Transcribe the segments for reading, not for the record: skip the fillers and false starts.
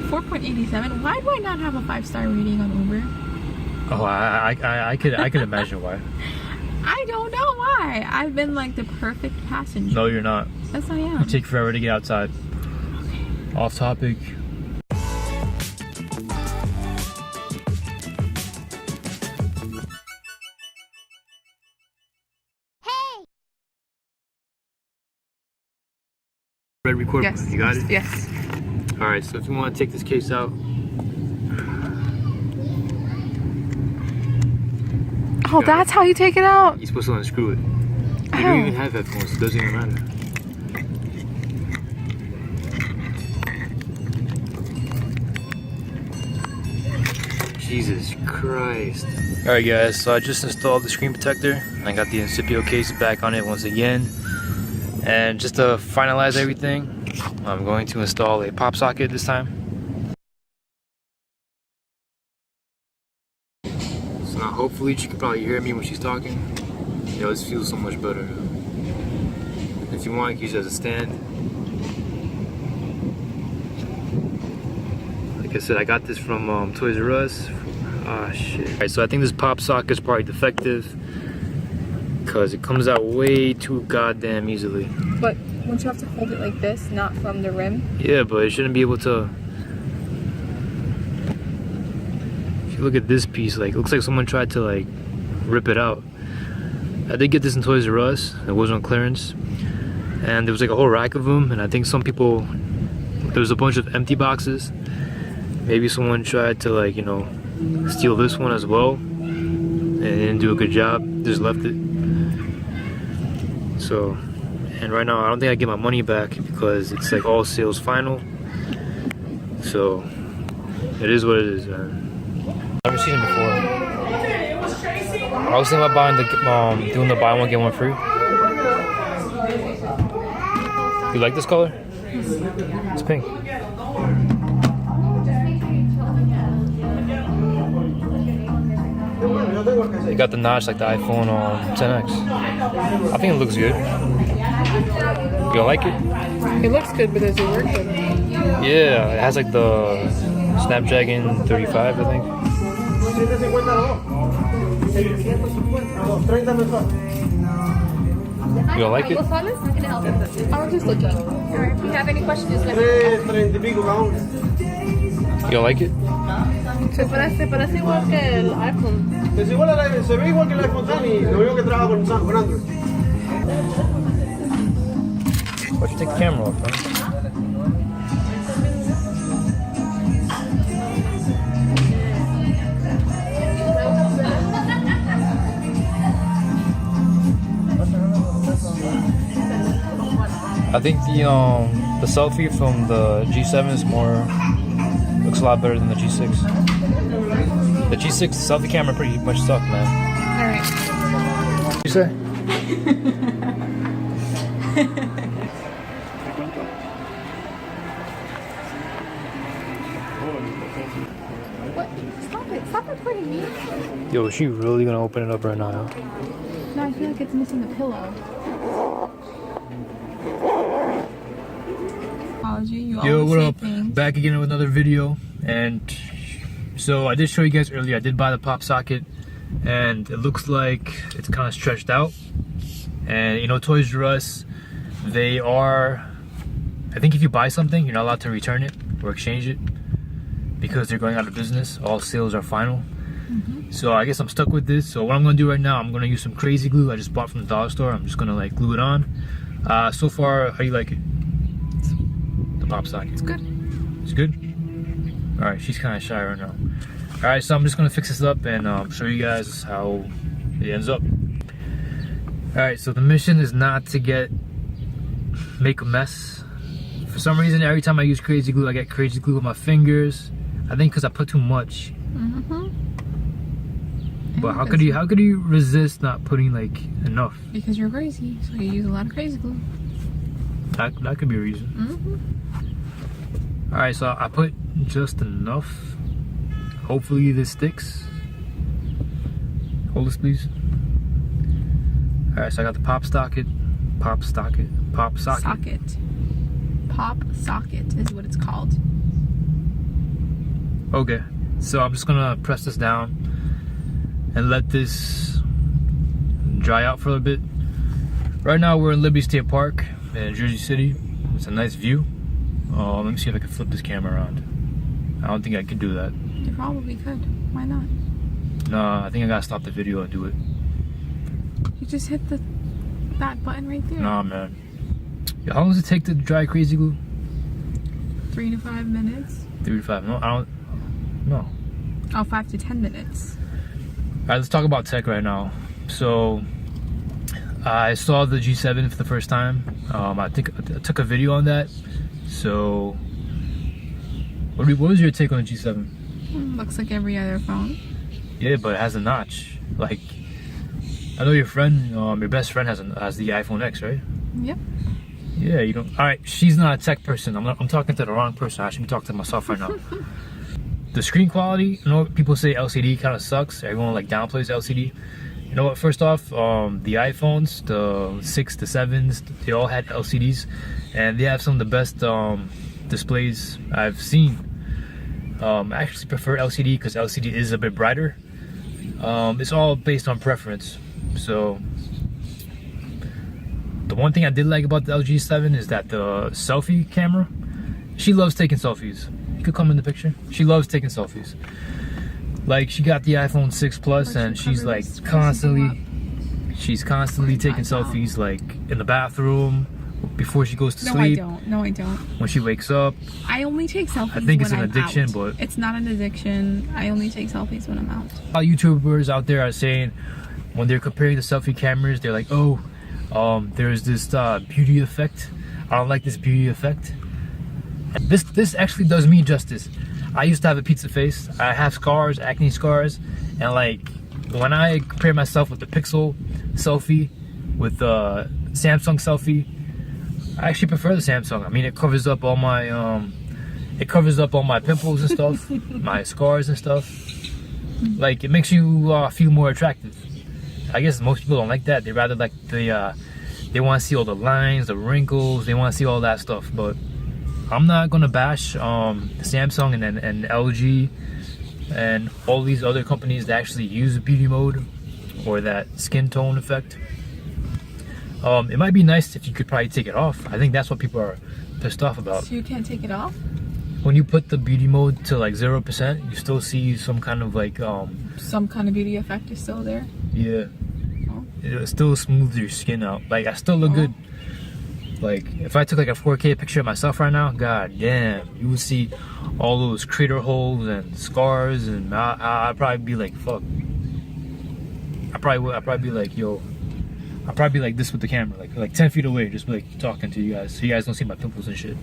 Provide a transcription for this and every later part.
4.87. Why do I not have a 5-star rating on Uber? Oh, I could imagine why. I don't know why. I've been like the perfect passenger. No, you're not. Yes, I am. You take forever to get outside. Off topic. Red record. Yes. You got it? Yes. All right. So if you want to take this case out. Oh, that's how you take it out? You're supposed to unscrew it. You don't even have headphones. It doesn't even matter. Jesus Christ. Alright guys, so I just installed the screen protector. I got the incipio case back on it once again. And just to finalize everything, I'm going to install a pop socket this time. So now hopefully she can probably hear me when she's talking. You know, this feels so much better. If you want, you can use it as a stand. Like I said, I got this from Toys R Us. Ah, shit. Alright, so I think this pop socket is probably defective because it comes out way too goddamn easily. But won't you have to hold it like this, not from the rim? Yeah, but it shouldn't be able to. If you look at this piece, like, it looks like someone tried to like rip it out. I did get this in Toys R Us. It was on clearance, and there was like a whole rack of them. And I think some people, there was a bunch of empty boxes. Maybe someone tried to, like, you know, steal this one as well, and didn't do a good job. Just left it. So, and right now I don't think I get my money back because it's like all sales final. So it is what it is, man. I've never seen it before. I was thinking about buying the doing the buy one get one free. You like this color? It's pink. You got the notch like the iPhone 10X. I think it looks good. You don't like it? It looks good, but does it work good? Yeah, it has like the Snapdragon 35, I think. You don't like it? I was just looking. Alright, if you have any questions, just let me know. You don't like it? Se parece igual que el iPhone. Es igual se ve igual que el iPhone X y lo único que trabaja con Android. Why'd you take the camera off, man? I think the selfie from the G7 is looks a lot better than the G6. The G6 selfie camera pretty much sucked, man. Alright. What you say? What? Stop it. Stop recording me. Yo, is she really gonna open it up right now? No, I feel like it's missing the pillow. Yo, what up? Back again with another video. And so I did show you guys earlier, I did buy the pop socket, and it looks like it's kind of stretched out. And you know, Toys R Us, they are, I think if you buy something, you're not allowed to return it or exchange it because they're going out of business. All sales are final. So I guess I'm stuck with this. So what I'm gonna do right now, I'm gonna use some crazy glue I just bought from the dollar store. I'm just gonna like glue it on. So far, how do you like it? Pop socket. It's good. It's good? Alright, she's kind of shy right now. Alright, so I'm just going to fix this up and show you guys how it ends up. Alright, so the mission is not to make a mess. For some reason, every time I use crazy glue, I get crazy glue with my fingers. I think because I put too much. But how could you resist not putting like enough? Because you're crazy, so you use a lot of crazy glue. That could be a reason. Alright, so I put just enough. Hopefully this sticks. Hold this, please. Alright, so I got the pop socket. Pop socket is what it's called. Okay, so I'm just gonna press this down and let this dry out for a little bit. Right now we're in Liberty State Park in Jersey City. It's a nice view. Let me see if I can flip this camera around. I don't think I can do that. You probably could. Why not? Nah, I think I gotta stop the video and do it. You just hit that button right there. Nah, man. Yo, how long does it take to dry crazy glue? 3 to 5 minutes. 3 to 5. No, I don't. No. Oh, 5 to 10 minutes. Alright, let's talk about tech right now. So, I saw the G7 for the first time. I think I took a video on that. So, what was your take on the G7? Looks like every other phone. Yeah, but it has a notch. Like, I know your friend, your best friend has the iPhone X, right? Yep. Yeah, you don't. All right, she's not a tech person. I'm talking to the wrong person. I should be talking to myself right now. The screen quality. I know people say LCD kind of sucks. Everyone like downplays LCD. You know what? First off, the iPhones, the 6, the 7s, they all had LCDs, and they have some of the best displays I've seen. I actually prefer LCD because LCD is a bit brighter. It's all based on preference. So the one thing I did like about the LG 7 is that the selfie camera, she loves taking selfies. You could come in the picture. She loves taking selfies. Like, she got the iPhone 6 Plus and she's like constantly taking selfies, like in the bathroom, before she goes to sleep. No, I don't. When she wakes up. I only take selfies I think it's when an addiction, I'm out. but it's not an addiction. I only take selfies when I'm out. All YouTubers out there are saying when they're comparing the selfie cameras, they're like, oh, there's this beauty effect. I don't like this beauty effect. And this actually does me justice. I used to have a pizza face. I have scars, acne scars, and like when I compare myself with the Pixel selfie, with the Samsung selfie, I actually prefer the Samsung. I mean, it covers up all my pimples and stuff, my scars and stuff. Like, it makes you feel more attractive. I guess most people don't like that. They rather like they want to see all the lines, the wrinkles. They want to see all that stuff. But I'm not gonna bash Samsung and LG and all these other companies that actually use beauty mode or that skin tone effect. It might be nice if you could probably take it off. I think that's what people are pissed off about. So you can't take it off? When you put the beauty mode to like 0%, you still see some kind of like some kind of beauty effect is still there? Yeah. Oh. It still smooths your skin out. Like, I still look good. Like, if I took like a 4K picture of myself right now, god damn, you would see all those crater holes and scars, and I'd probably be like, fuck. I'd probably be like, yo, I'd probably be like this with the camera, like 10 feet away, just like talking to you guys, so you guys don't see my pimples and shit.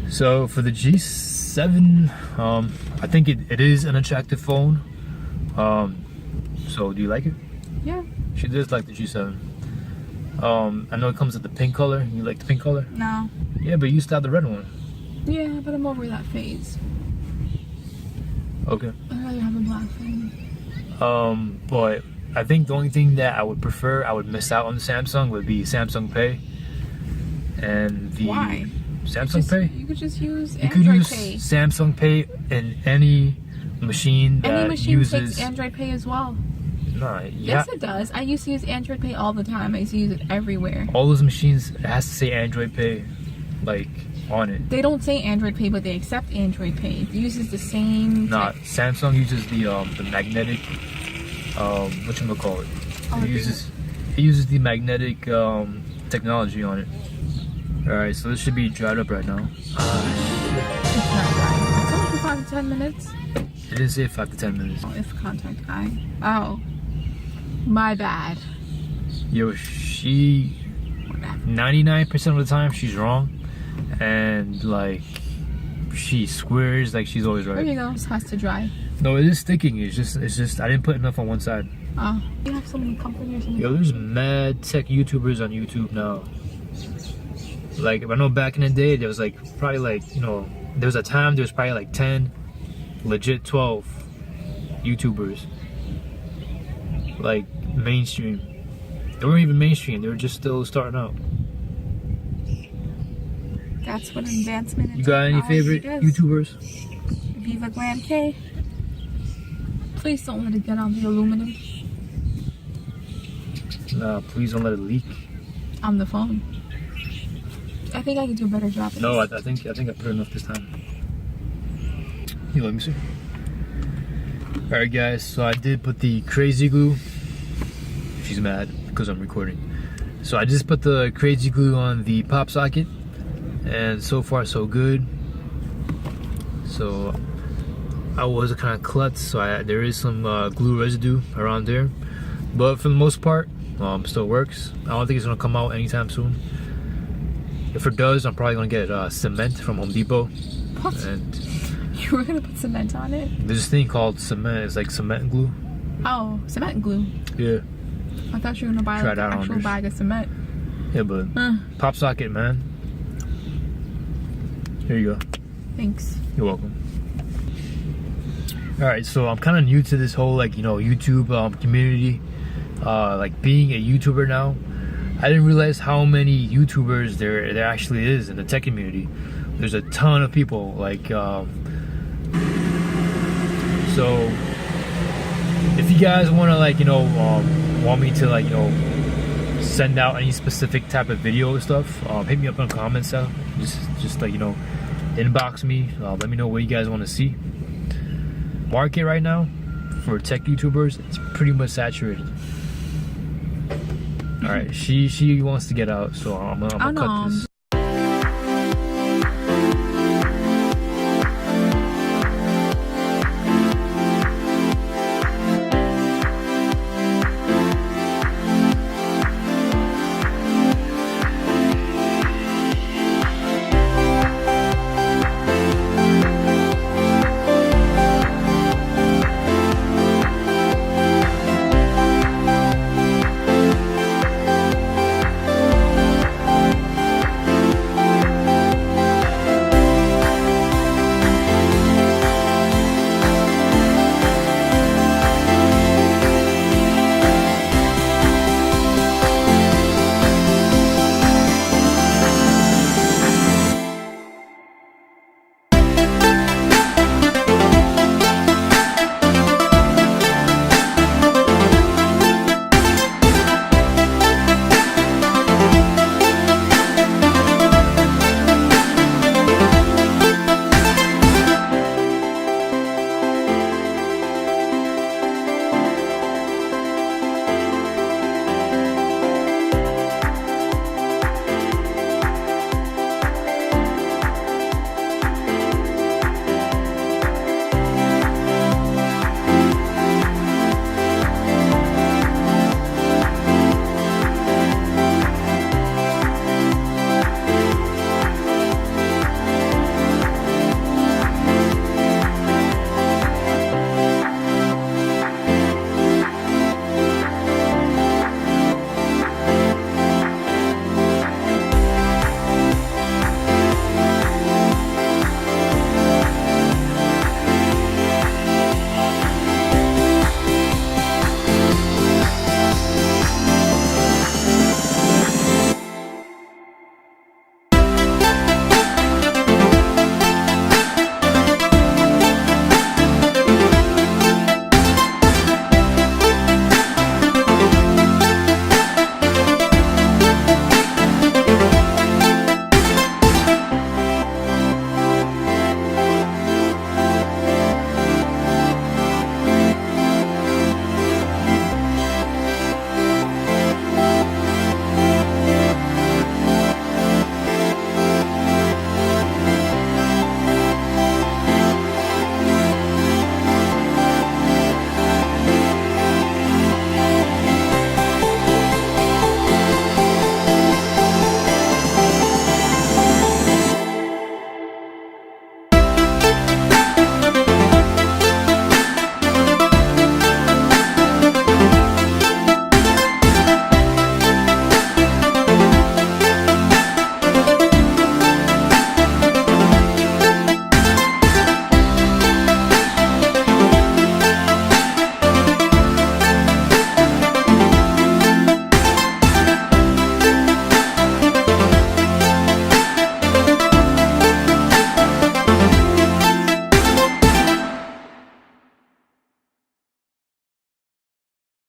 So for the G7, I think it is an attractive phone. So do you like it? Yeah. She does like the G7. I know it comes with the pink color. You like the pink color? No. Yeah, but you used to have the red one. Yeah, but I'm over that phase. Okay. I'd rather have a black phone. But I think the only thing that I would prefer, I would miss out on the Samsung, would be Samsung Pay. And the Why? Samsung Pay? You could just use You Android could use Pay. Samsung Pay in any machine that Any machine uses. takes Android Pay as well. Nah, yeah. Yes, it does. I used to use Android Pay all the time. I used to use it everywhere. All those machines, it has to say Android Pay, like, on it. They don't say Android Pay, but they accept Android Pay. It uses the same. Nah, Samsung uses the magnetic, whatchamacallit. It uses the magnetic technology on it. Alright, so this should be dried up right now. It's not dry. It's only for 5 to 10 minutes. It is say 5 to 10 minutes. Oh, it's contact guy. Oh, my bad. Yo, she 99% of the time she's wrong, and like she swears like she's always There right. you go. This has to dry. No, it is sticking. It's just I didn't put enough on one side. Oh, you have some company or something. Yo, there's mad tech YouTubers on YouTube now. Like, I know back in the day there was like probably like, you know, there was a time there was probably like 10, legit 12 YouTubers. Like mainstream. They weren't even mainstream, they were just still starting out. That's what advancement in You got any technology favorite does. YouTubers? Viva Glam K. Please don't let it get on the aluminum. Nah, please don't let it leak. On the phone. I think I can do a better job. No, I think I put enough this time. You let me see. Alright guys, so I did put the crazy glue. She's mad because I'm recording. So I just put the crazy glue on the pop socket, and so far so good. So I was kind of klutz, so there is some glue residue around there, but for the most part still works. I don't think it's gonna come out anytime soon. If it does, I'm probably gonna get cement from Home Depot. What? And You were gonna put cement on it? there's this thing called cement. It's like cement glue. Oh, cement glue. Yeah. I thought you were gonna buy Try like it an out on actual this. bag of cement. Yeah, but pop socket, man. Here you go. Thanks. You're welcome. All right, so I'm kind of new to this whole YouTube community. Like being a YouTuber now, I didn't realize how many YouTubers there actually is in the tech community. There's a ton of people. So if you guys want to want me to send out any specific type of video or stuff, hit me up in the comments. Just inbox me. Let me know what you guys want to see. Market right now for tech YouTubers, it's pretty much saturated. All right, she wants to get out, so I'm gonna cut this.